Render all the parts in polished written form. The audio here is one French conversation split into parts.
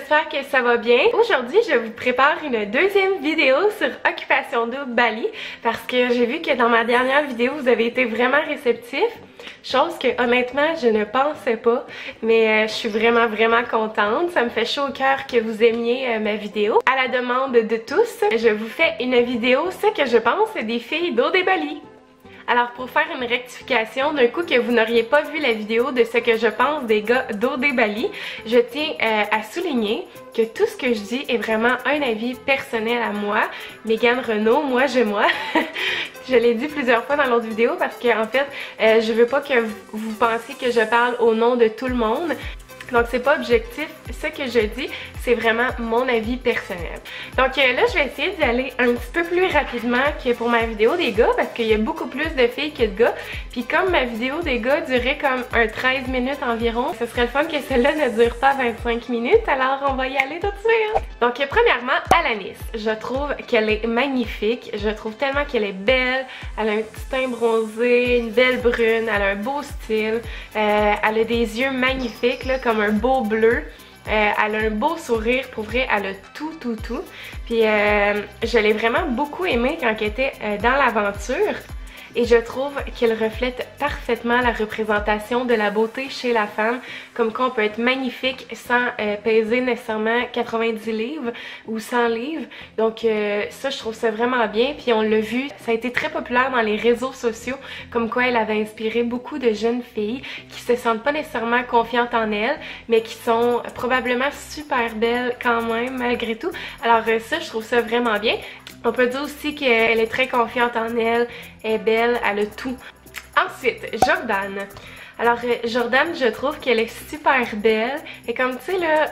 j'espère que ça va bien. Aujourd'hui, je vous prépare une deuxième vidéo sur Occupation Double Bali parce que j'ai vu que dans ma dernière vidéo, vous avez été vraiment réceptifs. Chose que honnêtement, je ne pensais pas, mais je suis vraiment contente. Ça me fait chaud au cœur que vous aimiez ma vidéo. À la demande de tous, je vous fais une vidéo, ce que je pense des filles d'Eau des Bali. Alors pour faire une rectification, d'un coup que vous n'auriez pas vu la vidéo de ce que je pense des gars d'Eau des Bali, je tiens à souligner que tout ce que je dis est vraiment un avis personnel à moi. Mégane Renaud, moi. Je l'ai dit plusieurs fois dans l'autre vidéo parce que en fait, je veux pas que vous pensiez que je parle au nom de tout le monde. Donc c'est pas objectif, ce que je dis, c'est vraiment mon avis personnel. Donc là, je vais essayer d'y aller un petit peu plus rapidement que pour ma vidéo des gars parce qu'il y a beaucoup plus de filles que de gars. Puis comme ma vidéo des gars durait comme un 13 minutes environ, ce serait le fun que celle-là ne dure pas 25 minutes, alors on va y aller tout de suite. Donc premièrement, Alanis, je trouve qu'elle est magnifique, je trouve tellement qu'elle est belle, elle a un petit teint bronzé, une belle brune, elle a un beau style, elle a des yeux magnifiques là, comme un beau bleu. Elle a un beau sourire, pour vrai, elle a tout. Puis je l'ai vraiment beaucoup aimée quand elle était dans l'aventure. Et je trouve qu'elle reflète parfaitement la représentation de la beauté chez la femme, comme quoi on peut être magnifique sans peser nécessairement 90 livres ou 100 livres. Donc ça, je trouve ça vraiment bien. Puis on l'a vu, ça a été très populaire dans les réseaux sociaux, comme quoi elle avait inspiré beaucoup de jeunes filles qui se sentent pas nécessairement confiantes en elles, mais qui sont probablement super belles quand même, malgré tout. Alors ça, je trouve ça vraiment bien. On peut dire aussi qu'elle est très confiante en elle, elle est belle, elle a tout. Ensuite, Jordan. Alors Jordan, je trouve qu'elle est super belle. Et comme tu sais là,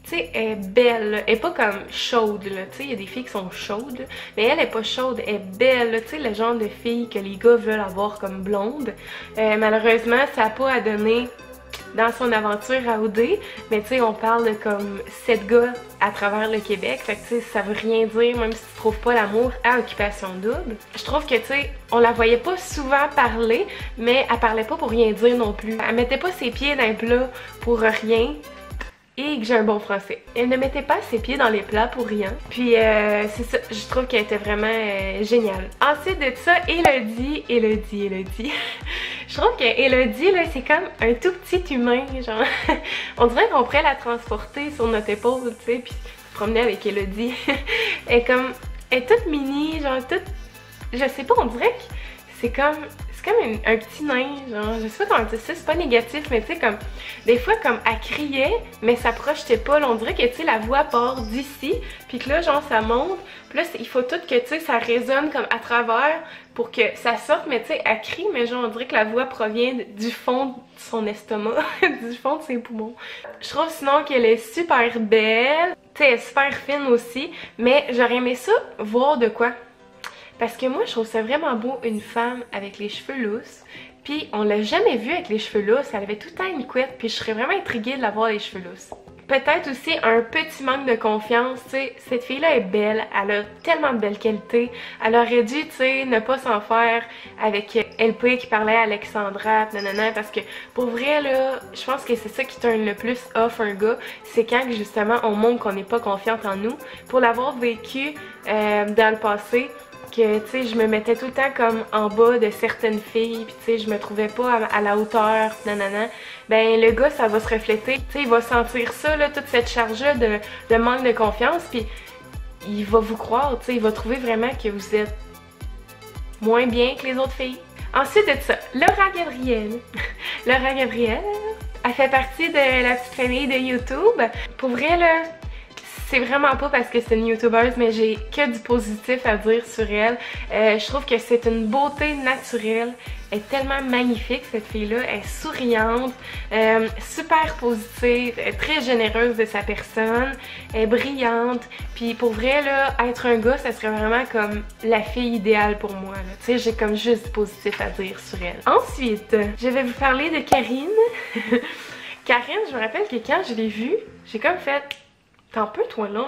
tu sais, elle est belle, là. Elle est pas comme chaude, là. Tu sais, il y a des filles qui sont chaudes, là. Mais elle est pas chaude, elle est belle, là. Tu sais, le genre de fille que les gars veulent avoir comme blonde. Malheureusement, ça n'a pas à donner dans son aventure à OD, mais tu sais, on parle de comme 7 gars à travers le Québec, fait que tu sais, ça veut rien dire, même si tu trouves pas l'amour à Occupation Double. Je trouve que tu sais, on la voyait pas souvent parler, mais elle parlait pas pour rien dire non plus. Elle mettait pas ses pieds dans les plats pour rien. Et que j'ai un bon français. Elle ne mettait pas ses pieds dans les plats pour rien. Puis c'est ça, je trouve qu'elle était vraiment géniale. Ensuite de ça, Elodie. Je trouve que Elodie, là, c'est comme un tout petit humain, genre. On dirait qu'on pourrait la transporter sur notre épaule, tu sais, puis se promener avec Elodie. Elle est toute mini, genre toute... Je sais pas, on dirait que c'est comme un petit nain, genre, je sais pas comment dire ça, c'est pas négatif, mais tu sais, comme, des fois, comme, elle criait, mais ça projetait pas, là, on dirait que, tu sais, la voix part d'ici, puis que là, genre, ça monte, puis là, il faut tout que, tu sais, ça résonne comme à travers pour que ça sorte, mais tu sais, elle crie, mais genre, on dirait que la voix provient du fond de son estomac, du fond de ses poumons. Je trouve sinon qu'elle est super belle, tu sais, elle est super fine aussi, mais j'aurais aimé ça voir de quoi. Parce que moi, je trouve ça vraiment beau, une femme avec les cheveux lousses. Puis, on l'a jamais vue avec les cheveux lousses. Elle avait tout le temps une couette. Puis, je serais vraiment intriguée de la voir les cheveux lousses. Peut-être aussi un petit manque de confiance. Tu sais, cette fille-là est belle. Elle a tellement de belles qualités. Elle aurait dû, tu sais, ne pas s'en faire avec LP qui parlait à Alexandra, nanana. Parce que, pour vrai, là, je pense que c'est ça qui turn le plus off un gars. C'est quand, justement, on montre qu'on n'est pas confiante en nous. Pour l'avoir vécu dans le passé, que tu sais, je me mettais tout le temps comme en bas de certaines filles, puis tu sais, je me trouvais pas à la hauteur, nanana. Ben le gars, ça va se refléter, tu sais, il va sentir ça, là, toute cette charge-là de manque de confiance, puis il va vous croire, tu sais, il va trouver vraiment que vous êtes moins bien que les autres filles. Ensuite de ça, Laura Gabrielle. Laura Gabrielle, elle fait partie de la petite famille de YouTube. Pour vrai, là, c'est vraiment pas parce que c'est une youtubeuse, mais j'ai que du positif à dire sur elle. Je trouve que c'est une beauté naturelle. Elle est tellement magnifique, cette fille-là. Elle est souriante, super positive, elle est très généreuse de sa personne, elle est brillante. Puis pour vrai, là, être un gars, ça serait vraiment comme la fille idéale pour moi. Tu sais, j'ai comme juste du positif à dire sur elle. Ensuite, je vais vous parler de Karine. Karine, je me rappelle que quand je l'ai vue, j'ai comme fait... T'en peux, toi, là?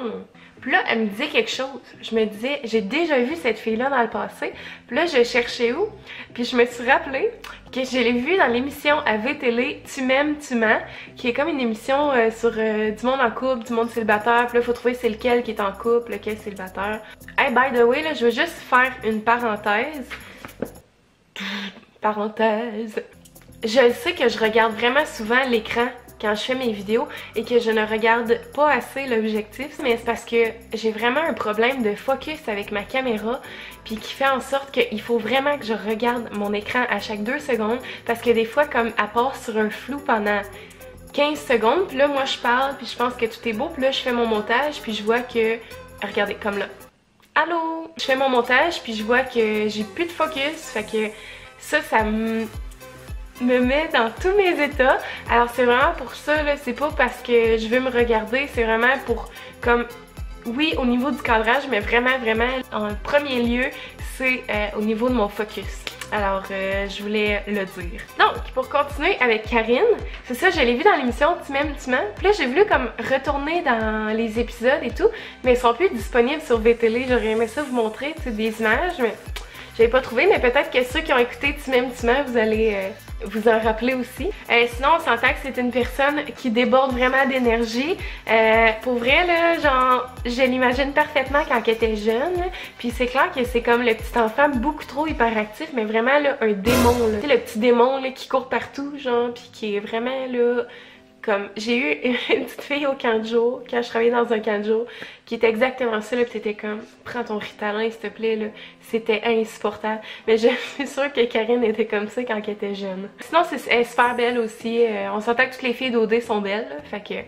Puis là, elle me disait quelque chose. Je me disais, j'ai déjà vu cette fille-là dans le passé. Puis là, je cherchais où. Puis je me suis rappelé que je l'ai vue dans l'émission à VTL Tu m'aimes, tu mens, qui est comme une émission sur du monde en couple, du monde célibataire. Puis là, il faut trouver c'est lequel qui est en couple, lequel est célibataire. Hey, by the way, là, je veux juste faire une parenthèse. Parenthèse. Je sais que je regarde vraiment souvent l'écran quand je fais mes vidéos et que je ne regarde pas assez l'objectif, mais c'est parce que j'ai vraiment un problème de focus avec ma caméra puis qui fait en sorte qu'il faut vraiment que je regarde mon écran à chaque 2 secondes parce que des fois comme elle part sur un flou pendant 15 secondes puis là moi je parle puis je pense que tout est beau puis là je fais mon montage puis je vois que... Regardez, comme là. Allô? Je fais mon montage puis je vois que j'ai plus de focus, fait que ça me met dans tous mes états. Alors c'est vraiment pour ça, là, c'est pas parce que je veux me regarder, c'est vraiment pour comme, oui au niveau du cadrage, mais vraiment en premier lieu, c'est au niveau de mon focus. Alors je voulais le dire. Donc pour continuer avec Karine, c'est ça, je l'ai vu dans l'émission Tu m'aimes, tu mens. Puis là j'ai voulu comme retourner dans les épisodes et tout, mais ils sont plus disponibles sur VTL. J'aurais aimé ça vous montrer, tu sais, des images, mais j'avais pas trouvé, mais peut-être que ceux qui ont écouté Tu m'aimes, tu mens, vous allez vous en rappeler aussi. Sinon, on s'entend que c'est une personne qui déborde vraiment d'énergie. Pour vrai, là, genre, je l'imagine parfaitement quand elle était jeune. Là. Puis c'est clair que c'est comme le petit enfant beaucoup trop hyperactif, mais vraiment là, un démon. Tu sais, le petit démon là, qui court partout, genre, puis qui est vraiment là... Comme, j'ai eu une petite fille au camp de jour, quand je travaillais dans un camp de jour, qui était exactement ça, là, pis t'étais comme, prends ton Ritalin s'il te plaît, là, c'était insupportable. Mais je suis sûre que Karine était comme ça quand elle était jeune. Sinon, elle est super belle aussi, on s'entend que toutes les filles d'OD sont belles, là, fait que,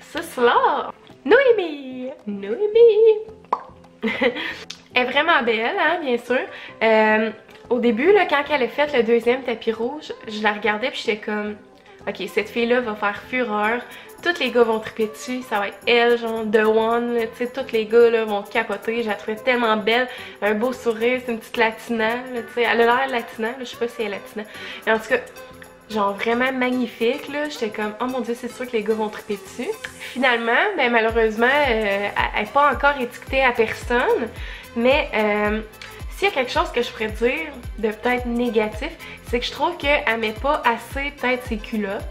ça, c'est là! Noémie! Noémie! Elle est vraiment belle, hein, bien sûr. Au début, là, quand elle a fait le 2e tapis rouge, je la regardais pis j'étais comme... Ok, cette fille-là va faire fureur, tous les gars vont triper dessus, ça va être elle, genre The One, tu sais, tous les gars là, vont capoter, je la trouvais tellement belle, un beau sourire, c'est une petite latina, tu sais, elle a l'air latina, là, je sais pas si elle est latina, mais en tout cas, genre vraiment magnifique, là, j'étais comme, oh mon dieu, c'est sûr que les gars vont triper dessus. Finalement, ben malheureusement, elle n'est pas encore étiquetée à personne, mais... S'il y a quelque chose que je pourrais dire de peut-être négatif, c'est que je trouve qu'elle met pas assez peut-être ses culottes.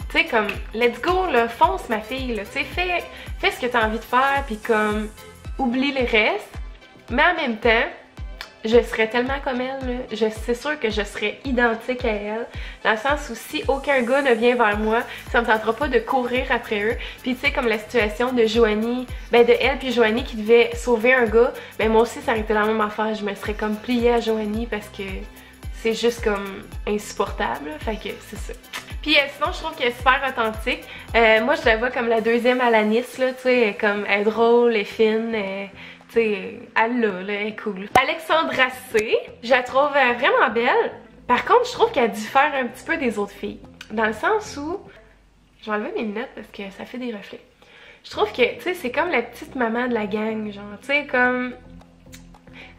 Tu sais, comme, let's go, là, fonce ma fille, là, tu sais, fais ce que t'as envie de faire, puis comme, oublie le reste. Mais en même temps, je serais tellement comme elle, là, c'est sûr que je serais identique à elle, dans le sens où si aucun gars ne vient vers moi, ça me tentera pas de courir après eux. Puis tu sais, comme la situation de Joanie, ben de elle puis Joanie qui devait sauver un gars, ben moi aussi ça aurait été la même affaire, je me serais comme pliée à Joanie parce que c'est juste comme insupportable, là, fait que c'est ça. Puis sinon je trouve qu'elle est super authentique, moi je la vois comme la 2e Alanis, là, tu sais, comme elle est drôle, elle est fine, tu sais, elle est cool. Alexandra C, je la trouve vraiment belle. Par contre, je trouve qu'elle diffère un petit peu des autres filles. Dans le sens où... Je vais enlever mes lunettes parce que ça fait des reflets. Je trouve que, tu sais, c'est comme la petite maman de la gang, genre, tu sais, comme...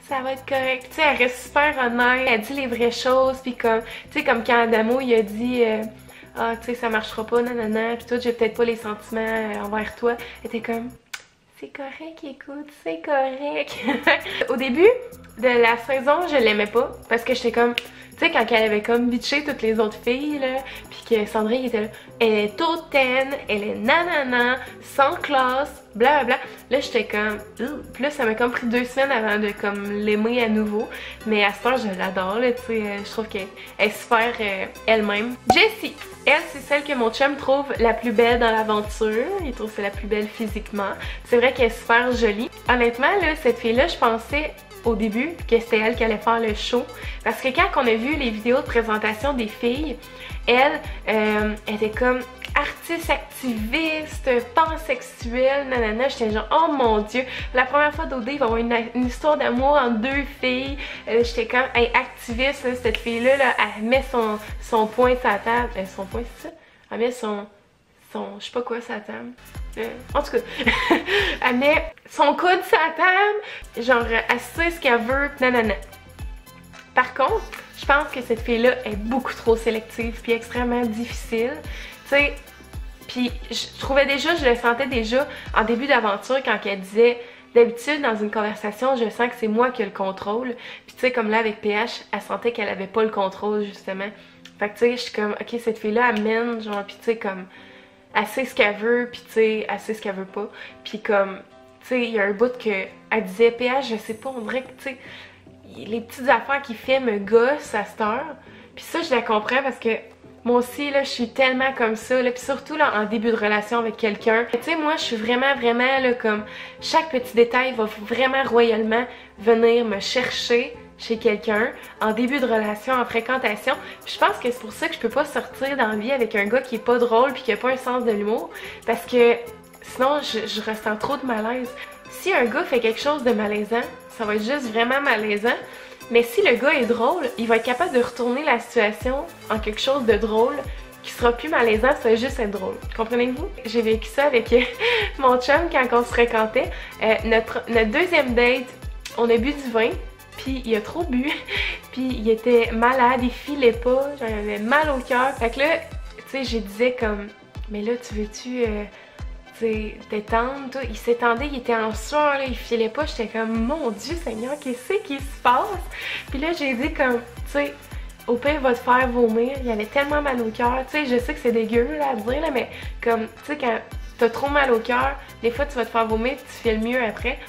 Ça va être correct. Tu sais, elle reste super honnête, elle dit les vraies choses, puis comme... Tu sais, comme quand Adamo, il a dit... ah, tu sais, ça marchera pas, nanana, puis toi, j'ai peut-être pas les sentiments envers toi. Elle était comme... C'est correct, écoute, c'est correct. Au début de la saison, je l'aimais pas parce que j'étais comme, tu sais, quand elle avait comme bitché toutes les autres filles, là, pis que Sandrine était là, elle est hautaine, elle est nanana, sans classe, blablabla. Là, j'étais comme, puis là, ça m'a comme pris 2 semaines avant de comme l'aimer à nouveau. Mais à ce temps, je l'adore, là, tu sais, je trouve qu'elle est super elle-même. Jessie, elle, c'est celle que mon chum trouve la plus belle dans l'aventure. Il trouve que c'est la plus belle physiquement. C'est vrai qu'elle est super jolie. Honnêtement, là, cette fille-là, je pensais au début que c'était elle qui allait faire le show. Parce que quand on a vu les vidéos de présentation des filles, elle était comme artiste activiste, pansexuelle, nanana. J'étais genre, oh mon dieu, la première fois d'OD, il va y avoir une histoire d'amour entre 2 filles. J'étais comme, hey, activiste, là, cette fille-là, là, elle met son poing sur la table. Son poing, c'est ça? Elle met son je sais pas quoi, sa table. En tout cas, elle met son coude sur la table, genre, elle sait ce qu'elle veut, nanana. Par contre, je pense que cette fille-là est beaucoup trop sélective puis extrêmement difficile. Tu sais, puis je trouvais déjà, je le sentais déjà en début d'aventure quand elle disait d'habitude, dans une conversation, je sens que c'est moi qui ai le contrôle. Puis tu sais, comme là avec PH, elle sentait qu'elle avait pas le contrôle, justement. Fait que tu sais, je suis comme, ok, cette fille-là, elle mène, genre, puis tu sais, comme, elle sait ce qu'elle veut, puis tu sais, elle sait ce qu'elle veut pas. Puis comme, tu sais, il y a un bout que elle disait, PH, je sais pas, on dirait que, tu sais, les petites affaires qu'il fait me gossent à cette heure. Puis ça, je la comprends parce que moi aussi, là, je suis tellement comme ça, là, puis surtout, là, en début de relation avec quelqu'un. Tu sais, moi, je suis vraiment, là, comme, chaque petit détail va vraiment royalement venir me chercher chez quelqu'un, en début de relation, en fréquentation. Puis je pense que c'est pour ça que je peux pas sortir dans la vie avec un gars qui est pas drôle puis qui a pas un sens de l'humour, parce que sinon, je ressens trop de malaise. Si un gars fait quelque chose de malaisant, ça va être juste vraiment malaisant. Mais si le gars est drôle, il va être capable de retourner la situation en quelque chose de drôle qui sera plus malaisant, ça va juste être drôle. Comprenez-vous? J'ai vécu ça avec mon chum quand on se fréquentait. Notre deuxième date, on a bu du vin, puis il a trop bu, puis il était malade, il filait pas, j'en avais mal au cœur. Fait que là, tu sais, je disais comme, mais là, tu veux-tu... t'étendre, il s'étendait, il était en sueur, là, il filait pas, j'étais comme mon Dieu Seigneur, qu'est-ce qui se passe? Puis là j'ai dit comme, tu sais, au pire il va te faire vomir, il avait tellement mal au cœur, tu sais, je sais que c'est dégueu là, à dire là, mais comme, tu sais, quand t'as trop mal au cœur, des fois tu vas te faire vomir, puis tu files mieux après.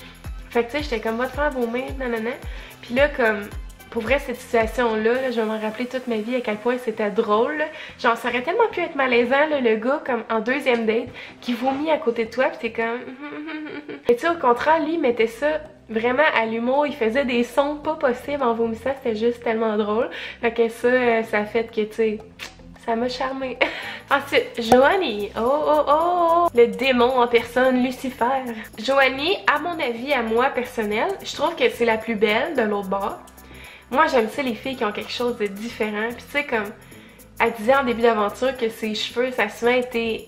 Fait que tu sais, j'étais comme, va te faire vomir, nanana. Puis là comme, pour vrai, cette situation-là, je vais m'en rappeler toute ma vie à quel point c'était drôle. Là. Genre, ça aurait tellement pu être malaisant, là, le gars, comme en deuxième date, qui vomit à côté de toi, pis t'es comme... Et tu sais, au contraire, lui, il mettait ça vraiment à l'humour, il faisait des sons pas possibles en vomissant, c'était juste tellement drôle. Fait que ça a fait que, tu sais... Ça m'a charmé. Ensuite, Joanie. Oh! Le démon en personne, Lucifer. Joanie, à mon avis, à moi, personnel, je trouve que c'est la plus belle de l'autre bord. Moi, j'aime ça les filles qui ont quelque chose de différent. Puis tu sais, comme elle disait en début d'aventure que ses cheveux, ça a souvent été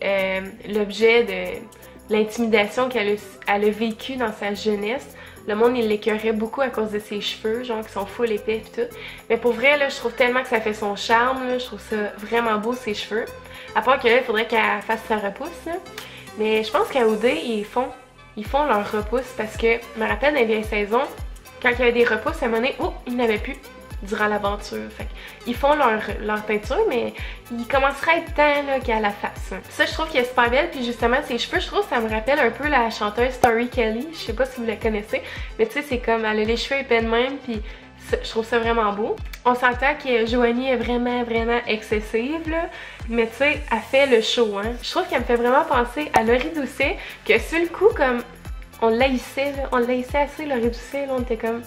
l'objet de l'intimidation qu'elle a vécu dans sa jeunesse. Le monde, il l'écœurait beaucoup à cause de ses cheveux, genre qui sont full épais et tout. Mais pour vrai, là, je trouve tellement que ça fait son charme, là. Je trouve ça vraiment beau, ses cheveux. À part que là, il faudrait qu'elle fasse sa repousse, là. Mais je pense qu'à OD, ils font leur repousse parce que, je me rappelle dans les vieilles saisons, quand il y avait des repousses, à un moment donné, oh, ils n'avaient plus durant l'aventure. Fait qu'ils font leur peinture, mais il commencerait à être temps qu'à la face. Ça, je trouve qu'elle est super belle. Puis justement, ses cheveux, je trouve que ça me rappelle un peu la chanteuse Tori Kelly. Je sais pas si vous la connaissez, mais tu sais, c'est comme, elle a les cheveux épais de même, puis je trouve ça vraiment beau. On s'entend que Joanie est vraiment excessive, là. Mais tu sais, elle fait le show, hein. Je trouve qu'elle me fait vraiment penser à Laurie Doucet, que sur le coup, comme... On l'haïssait, là. On l'haïssait assez, Laurie Doucet, là. On était comme...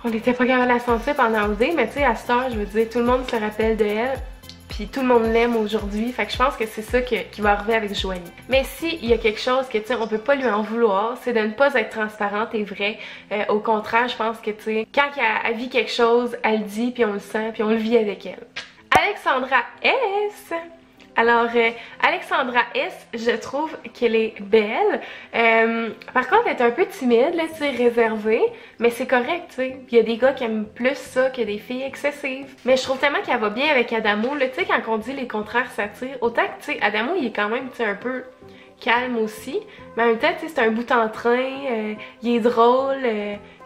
On n'était pas capable de la sentir pendant OD, mais tu sais, à cette heure, je veux dire, tout le monde se rappelle de elle. Puis tout le monde l'aime aujourd'hui. Fait que je pense que c'est ça qui va arriver avec Joanie. Mais si il y a quelque chose que, tu sais, on peut pas lui en vouloir, c'est de ne pas être transparente et vraie. Au contraire, je pense que, tu sais, quand elle vit quelque chose, elle le dit, puis on le sent, puis on le vit avec elle. Alexandra S. Alors, Alexandra S, je trouve qu'elle est belle. Par contre, elle est un peu timide, là, tu sais, réservée. Mais c'est correct, tu sais. Il y a des gars qui aiment plus ça que des filles excessives. Mais je trouve tellement qu'elle va bien avec Adamo. Là, tu sais, quand on dit les contraires s'attirent, autant que, tu sais, Adamo, il est quand même, tu sais, un peu calme aussi. Mais en même temps, tu sais, c'est un bout en train. Il est drôle.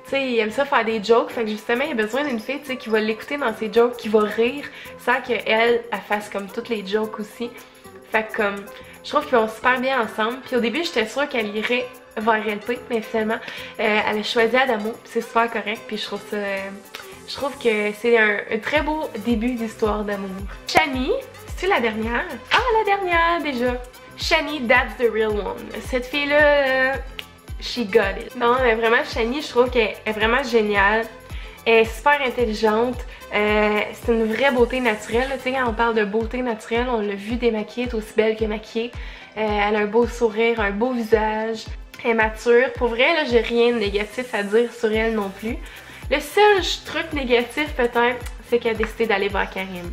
Tu sais, il aime ça faire des jokes, fait que justement, il a besoin d'une fille, tu sais, qui va l'écouter dans ses jokes, qui va rire, sans qu'elle fasse comme toutes les jokes aussi. Fait que comme, je trouve qu'ils vont super bien ensemble. Puis au début, j'étais sûre qu'elle irait vers LP, mais finalement, elle a choisi Adamo, c'est super correct, puis je trouve que c'est un très beau début d'histoire d'amour. Shani, c'est la dernière? Ah, la dernière, déjà! Shani, that's the real one. Cette fille-là... She got it. Non, mais vraiment, Shani, je trouve qu'elle est vraiment géniale. Elle est super intelligente. C'est une vraie beauté naturelle. Tu sais, quand on parle de beauté naturelle, on l'a vu démaquillée, elle est aussi belle que maquillée. Elle a un beau sourire, un beau visage. Elle est mature. Pour vrai, là, j'ai rien de négatif à dire sur elle non plus. Le seul truc négatif, peut-être, c'est qu'elle a décidé d'aller vers Karim.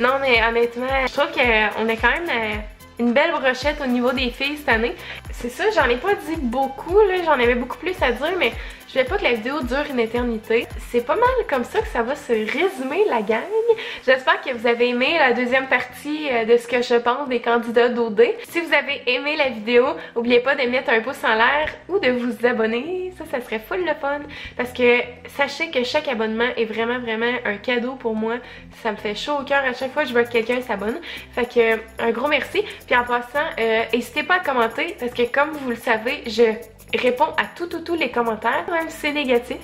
Non, mais honnêtement, je trouve qu'on a quand même... une belle brochette au niveau des filles cette année. C'est ça, j'en ai pas dit beaucoup, là, j'en avais beaucoup plus à dire, mais Je voulais pas que la vidéo dure une éternité. C'est pas mal comme ça que ça va se résumer, la gang. J'espère que vous avez aimé la deuxième partie de ce que je pense des candidats d'OD. Si vous avez aimé la vidéo, n'oubliez pas de mettre un pouce en l'air ou de vous abonner. Ça serait full le fun. Parce que sachez que chaque abonnement est vraiment un cadeau pour moi. Ça me fait chaud au cœur à chaque fois que je vois que quelqu'un s'abonne. Fait que un gros merci. Puis en passant, n'hésitez pas à commenter parce que comme vous le savez, je réponds à tous les commentaires, même si c'est négatif.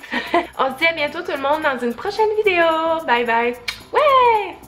On se dit à bientôt tout le monde dans une prochaine vidéo. Bye bye. Ouais!